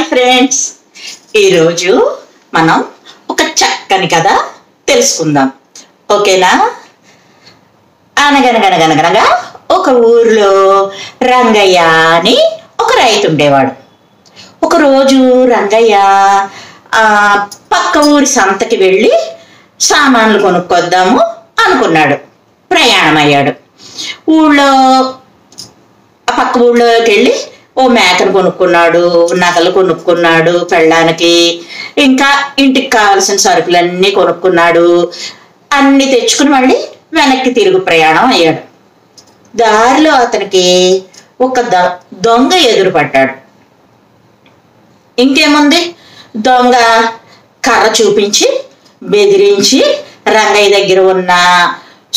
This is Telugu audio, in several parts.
ఫ్రెండ్స్, ఈరోజు మనం ఒక చక్కని కథ తెలుసుకుందాం. ఓకేనా? అనగనగనగనగనగా ఒక ఊర్లో రంగయ్య అని ఒక రైతు ఉండేవాడు. ఒకరోజు రంగయ్య పక్క ఊరి సంతకి వెళ్ళి సామాన్లు కొనుక్కొద్దాము అనుకున్నాడు. ప్రయాణం అయ్యాడు. పక్క ఊళ్ళోకి వెళ్ళి ఓ మేకను కొనుక్కున్నాడు, నగలు కొనుక్కున్నాడు పెళ్ళానికి, ఇంకా ఇంటికి కావాల్సిన సరుకులన్నీ కొనుక్కున్నాడు. అన్ని తెచ్చుకుని మళ్ళీ వెనక్కి తిరుగు ప్రయాణం అయ్యాడు. దారిలో అతనికి ఒక దొంగ ఎదురుపడ్డాడు. ఇంకేముంది, దొంగ కర్ర చూపించి బెదిరించి రంగయ్య దగ్గర ఉన్న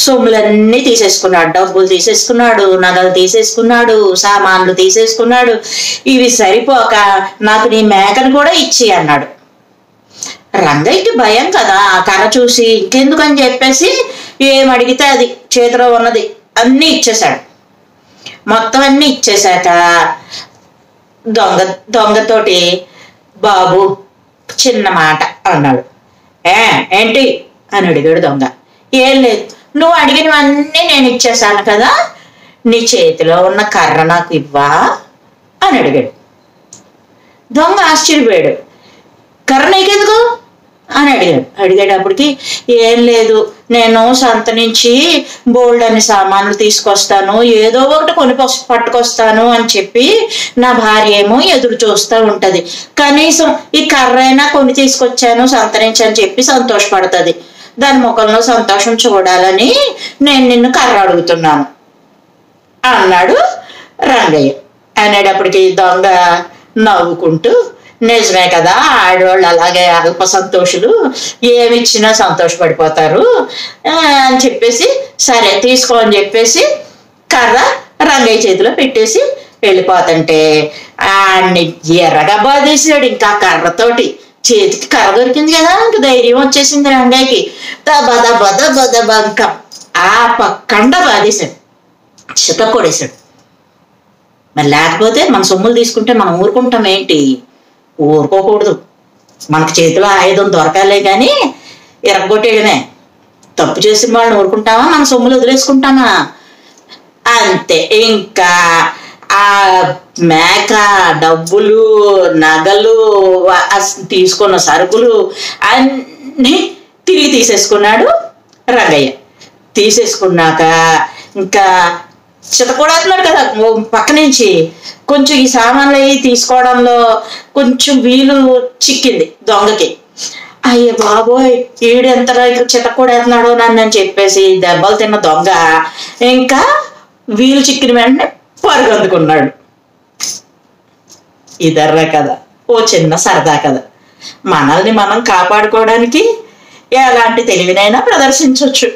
సొమ్ములన్నీ తీసేసుకున్నాడు. డబ్బులు తీసేసుకున్నాడు, నగలు తీసేసుకున్నాడు, సామాన్లు తీసేసుకున్నాడు. ఇవి సరిపోక నాకు నీ మేకను కూడా ఇచ్చి అన్నాడు. రంగయ్యకి భయం కదా, ఆ కర్ర చూసి ఇంకెందుకని చెప్పేసి ఏమడిగితే అది చేతిలో ఉన్నది అన్నీ ఇచ్చేశాడు. మొత్తం అన్నీ ఇచ్చేశాక దొంగతోటి బాబు చిన్న మాట అన్నాడు. ఏంటి అని అడిగాడు దొంగ. ఏం లేదు, నువ్వు అడిగినవన్నీ నేను ఇచ్చేసాను కదా, నీ చేతిలో ఉన్న కర్ర నాకు ఇవ్వా అని అడిగాడు. దొంగ ఆశ్చర్యపోయాడు. కర్ర నీకెందుకు అని అడిగేటప్పటికి ఏం లేదు, నేను సంత నుంచి బోల్డ్ అని సామాన్లు తీసుకొస్తాను, ఏదో ఒకటి పట్టుకొస్తాను అని చెప్పి నా భార్య ఏమో ఎదురు చూస్తూ ఉంటది. కనీసం ఈ కర్ర అయినా కొని తీసుకొచ్చాను సంత నుంచి అని చెప్పి సంతోషపడుతుంది. దాని ముఖంలో సంతోషం చూడాలని నేను నిన్ను కర్ర అడుగుతున్నాను అన్నాడు రంగయ్య. అనేటప్పటికి దొంగ నవ్వుకుంటూ, నిజమే కదా, ఆడవాళ్ళు అలాగే అల్ప సంతోషులు, ఏమిచ్చినా సంతోషపడిపోతారు అని చెప్పేసి సరే తీసుకో అని చెప్పేసి కర్ర రంగయ్య చేతిలో పెట్టేసి వెళ్ళిపోతుంటే ఆడిని ఎర్రగా బాధేసాడు. ఇంకా కర్రతోటి చేతికి కర్ర దొరికింది కదా, ఇంక ధైర్యం వచ్చేసింది రంగయ్యకి. ఇంకా ఆ పక్కండ బాధేశాడు, చిత కొడేశాడు. మరి లేకపోతే మన సొమ్ములు తీసుకుంటే మనం ఊరుకుంటాం ఏంటి? ఊరుకోకూడదు. మనకు చేతిలో ఆయుధం దొరకాలే కానీ ఎరగొట్టేయడమే. తప్పు చేసిన వాళ్ళని ఊరుకుంటామా, మన సొమ్ములు వదిలేసుకుంటామా? అంతే. ఇంకా ఆ మేక, డబ్బులు, నగలు, తీసుకున్న సరుకులు అన్నీ తిరిగి తీసేసుకున్నాడు రంగయ్య. తీసేసుకున్నాక ఇంకా చితకూడతున్నాడు కదా పక్క నుంచి. కొంచెం ఈ సామాన్లు అవి తీసుకోవడంలో కొంచెం వీలు చిక్కింది దొంగకి. అయ్యే బాబోయ్, ఈడెంత చితకూడేస్తున్నాడో నన్ను అని చెప్పేసి దెబ్బలు తిన్న దొంగ ఇంకా వీలు చిక్కిన వెంటనే పరుగందుకున్నాడు. ఇదర్రా కదా, ఓ చిన్న సరదా కదా. మనల్ని మనం కాపాడుకోవడానికి ఎలాంటి తెలివినైనా ప్రదర్శించవచ్చు.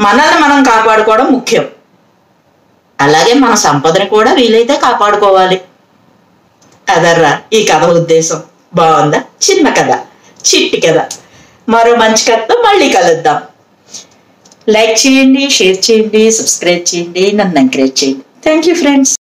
మనల్ని మనం కాపాడుకోవడం ముఖ్యం. అలాగే మన సంపదని కూడా వీలైతే కాపాడుకోవాలి. అదర్రా ఈ కథ ఉద్దేశం. బాగుందా? చిన్న కథ, చిట్టి కథ. మరో మంచి కథతో మళ్ళీ కలుద్దాం. లైక్ చేయండి, షేర్ చేయండి, సబ్స్క్రైబ్ చేయండి, నన్ను ఎంకరేజ్ చేయండి. Thank you friends.